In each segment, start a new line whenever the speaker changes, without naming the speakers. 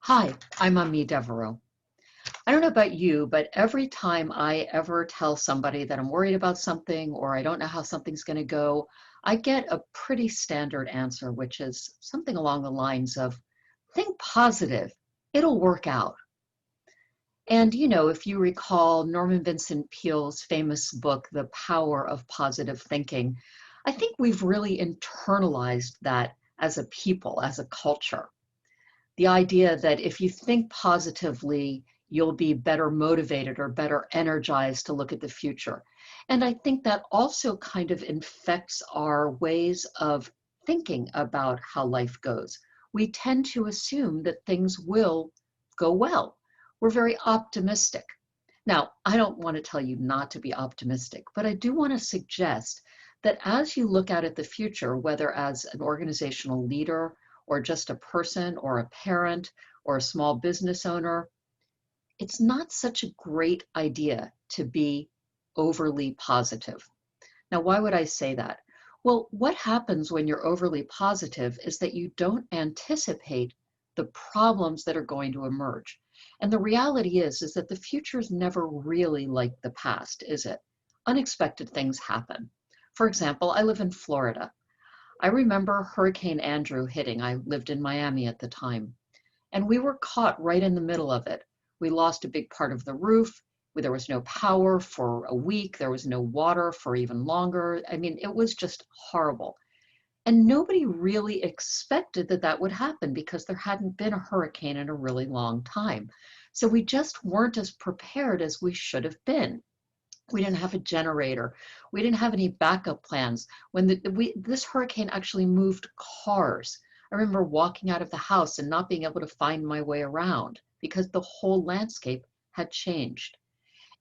Hi, I'm Ami Devereaux. I don't know about you, but every time I ever tell somebody that I'm worried about something or I don't know how something's going to go, I get a pretty standard answer, which is something along the lines of, think positive, it'll work out. And if you recall Norman Vincent Peale's famous book, The Power of Positive Thinking, I think we've really internalized that as a people, as a culture. The idea that if you think positively, you'll be better motivated or better energized to look at the future. And I think that also kind of infects our ways of thinking about how life goes. We tend to assume that things will go well. We're very optimistic. Now, I don't want to tell you not to be optimistic, but I do want to suggest that as you look out at the future, whether as an organizational leader or just a person or a parent or a small business owner, it's not such a great idea to be overly positive. Now, why would I say that? Well, what happens when you're overly positive is that you don't anticipate the problems that are going to emerge. And the reality is that the future is never really like the past, is it? Unexpected things happen. For example, I live in Florida. I remember Hurricane Andrew hitting. I lived in Miami at the time, and we were caught right in the middle of it. We lost a big part of the roof. There was no power for a week. There was no water for even longer. I mean, it was just horrible. And nobody really expected that that would happen because there hadn't been a hurricane in a really long time. So we just weren't as prepared as we should have been. We didn't have a generator. We didn't have any backup plans. When this hurricane actually moved cars, I remember walking out of the house and not being able to find my way around because the whole landscape had changed.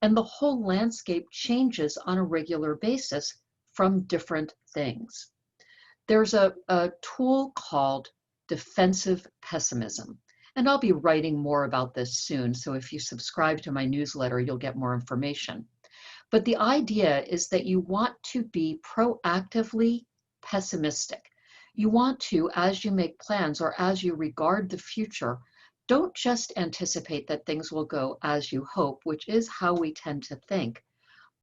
And the whole landscape changes on a regular basis from different things. There's a tool called defensive pessimism. And I'll be writing more about this soon. So if you subscribe to my newsletter, you'll get more information. But the idea is that you want to be proactively pessimistic. You want to, as you make plans or as you regard the future, don't just anticipate that things will go as you hope, which is how we tend to think,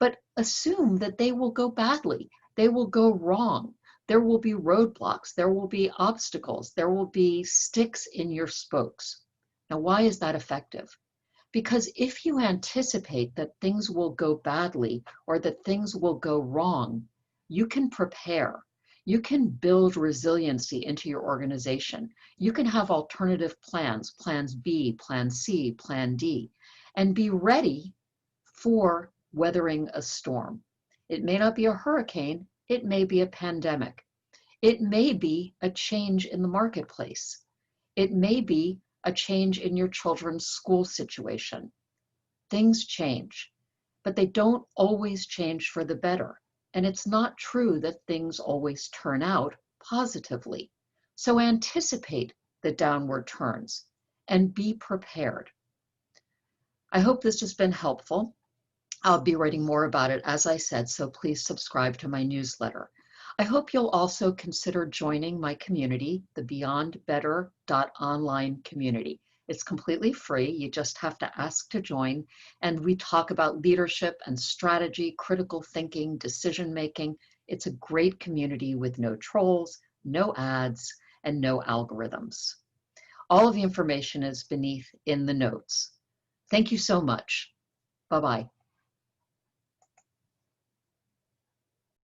but assume that they will go badly. They will go wrong. There will be roadblocks. There will be obstacles. There will be sticks in your spokes. Now, why is that effective? Because if you anticipate that things will go badly or that things will go wrong, you can prepare. You can build resiliency into your organization. You can have alternative plans, plans B, plan C, plan D, and be ready for weathering a storm. It may not be a hurricane, it may be a pandemic. It may be a change in the marketplace. It may be a change in your children's school situation. Things change, but they don't always change for the better. And it's not true that things always turn out positively. So anticipate the downward turns and be prepared. I hope this has been helpful. I'll be writing more about it, as I said, so please subscribe to my newsletter. I hope you'll also consider joining my community, the beyondbetter.online community. It's completely free. You just have to ask to join. And we talk about leadership and strategy, critical thinking, decision making. It's a great community with no trolls, no ads, and no algorithms. All of the information is beneath in the notes. Thank you so much. Bye-bye.